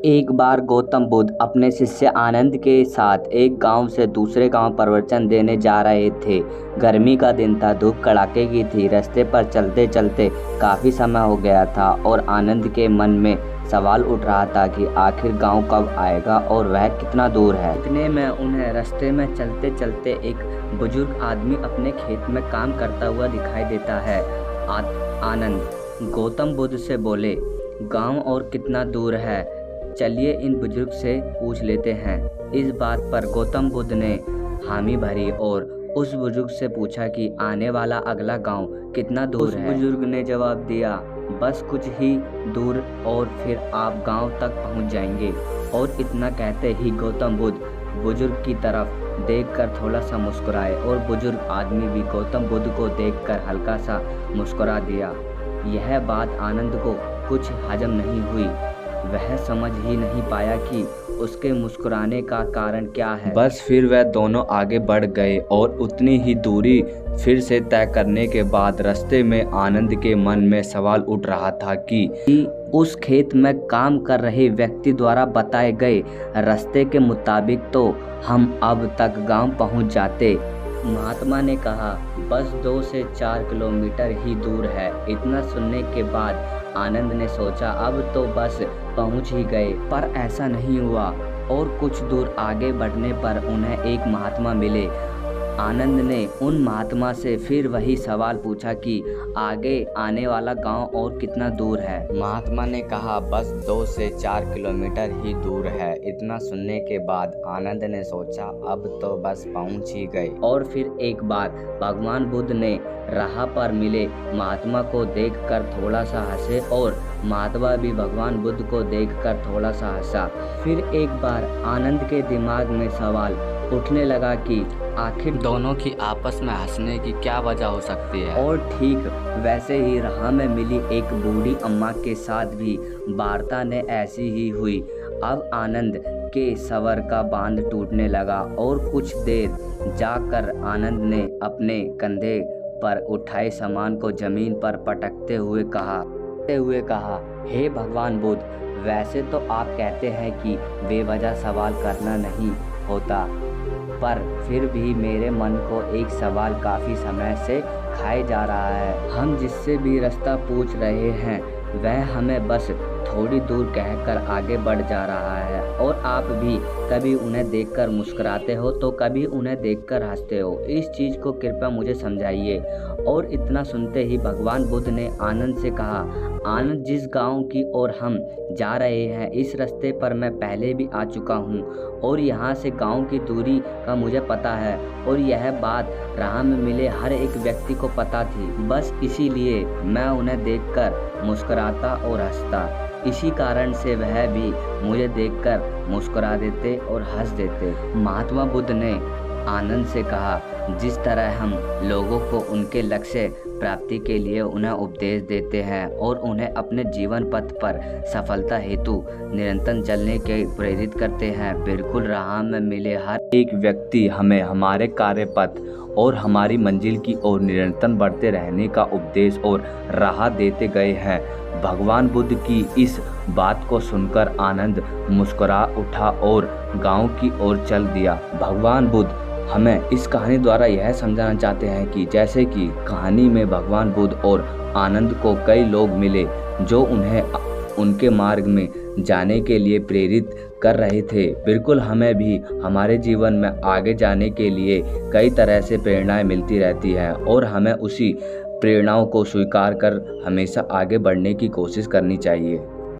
एक बार गौतम बुद्ध अपने शिष्य आनंद के साथ एक गांव से दूसरे गांव प्रवचन देने जा रहे थे। गर्मी का दिन था, धूप कड़ाके की थी। रास्ते पर चलते चलते काफ़ी समय हो गया था और आनंद के मन में सवाल उठ रहा था कि आखिर गांव कब आएगा और वह कितना दूर है। इतने में उन्हें रास्ते में चलते चलते एक बुजुर्ग आदमी अपने खेत में काम करता हुआ दिखाई देता है। आनंद गौतम बुद्ध से बोले, गांव और कितना दूर है, चलिए इन बुजुर्ग से पूछ लेते हैं। इस बात पर गौतम बुद्ध ने हामी भरी और उस बुजुर्ग से पूछा कि आने वाला अगला गांव कितना दूर है। उस बुजुर्ग ने जवाब दिया, बस कुछ ही दूर और फिर आप गांव तक पहुंच जाएंगे। और इतना कहते ही गौतम बुद्ध बुजुर्ग की तरफ देखकर थोड़ा सा मुस्कुराए और बुजुर्ग आदमी भी गौतम बुद्ध को देखकर हल्का सा मुस्कुरा दिया। यह बात आनंद को कुछ हजम नहीं हुई। वह समझ ही नहीं पाया कि उसके मुस्कुराने का कारण क्या है। बस फिर वह दोनों आगे बढ़ गए और उतनी ही दूरी फिर से तय करने के बाद रास्ते में आनंद के मन में सवाल उठ रहा था कि उस खेत में काम कर रहे व्यक्ति द्वारा बताए गए रास्ते के मुताबिक तो हम अब तक गांव पहुंच जाते। महात्मा ने कहा, बस 2 से 4 किलोमीटर ही दूर है। इतना सुनने के बाद आनंद ने सोचा, अब तो बस पहुंच ही गए। पर ऐसा नहीं हुआ और कुछ दूर आगे बढ़ने पर उन्हें एक महात्मा मिले। आनंद ने उन महात्मा से फिर वही सवाल पूछा कि आगे आने वाला गांव और कितना दूर है। महात्मा ने कहा, बस 2 से 4 किलोमीटर ही दूर है। इतना सुनने के बाद आनंद ने सोचा, अब तो बस पहुंच ही गए। और फिर एक बार भगवान बुद्ध ने राह पर मिले महात्मा को देखकर थोड़ा सा हंसे और महात्मा भी भगवान बुद्ध को देखकर थोड़ा सा हंसा। फिर एक बार आनंद के दिमाग में सवाल उठने लगा कि आखिर दोनों की आपस में हंसने की क्या वजह हो सकती है। और ठीक वैसे ही राह में मिली एक बूढ़ी अम्मा के साथ भी वार्ता ने ऐसी ही हुई। अब आनंद के सवर का बांध टूटने लगा और कुछ देर जाकर आनंद ने अपने कंधे पर उठाए सामान को जमीन पर पटकते हुए कहा, हे भगवान बुद्ध, वैसे तो आप कहते हैं कि बेवजह सवाल करना नहीं होता, पर फिर भी मेरे मन को एक सवाल काफ़ी समय से खाए जा रहा है। हम जिससे भी रास्ता पूछ रहे हैं वह हमें बस थोड़ी दूर कहकर आगे बढ़ जा रहा है और आप भी कभी उन्हें देखकर मुस्कुराते हो तो कभी उन्हें देखकर हंसते हो। इस चीज़ को कृपया मुझे समझाइए। और इतना सुनते ही भगवान बुद्ध ने आनंद से कहा, आनंद, जिस गांव की ओर हम जा रहे हैं इस रास्ते पर मैं पहले भी आ चुका हूं और यहां से गांव की दूरी का मुझे पता है और यह बात राह में मिले हर एक व्यक्ति को पता थी। बस इसीलिए मैं उन्हें देखकर मुस्कुराता और हंसता। इसी कारण से वह भी मुझे देखकर मुस्कुरा देते और हंस देते। महात्मा बुद्ध ने आनंद से कहा, जिस तरह हम लोगों को उनके लक्ष्य प्राप्ति के लिए उन्हें उपदेश देते हैं और उन्हें अपने जीवन पथ पर सफलता हेतु निरंतर चलने के प्रेरित करते हैं, बिल्कुल राह में मिले हर एक व्यक्ति हमें हमारे कार्य पथ और हमारी मंजिल की ओर निरंतर बढ़ते रहने का उपदेश और राह देते गए हैं। भगवान बुद्ध की इस बात को सुनकर आनंद मुस्कुरा उठा और गांव की ओर चल दिया। भगवान बुद्ध हमें इस कहानी द्वारा यह समझाना चाहते हैं कि जैसे कि कहानी में भगवान बुद्ध और आनंद को कई लोग मिले जो उन्हें उनके मार्ग में जाने के लिए प्रेरित कर रहे थे, बिल्कुल हमें भी हमारे जीवन में आगे जाने के लिए कई तरह से प्रेरणाएं मिलती रहती हैं और हमें उसी प्रेरणाओं को स्वीकार कर हमेशा आगे बढ़ने की कोशिश करनी चाहिए।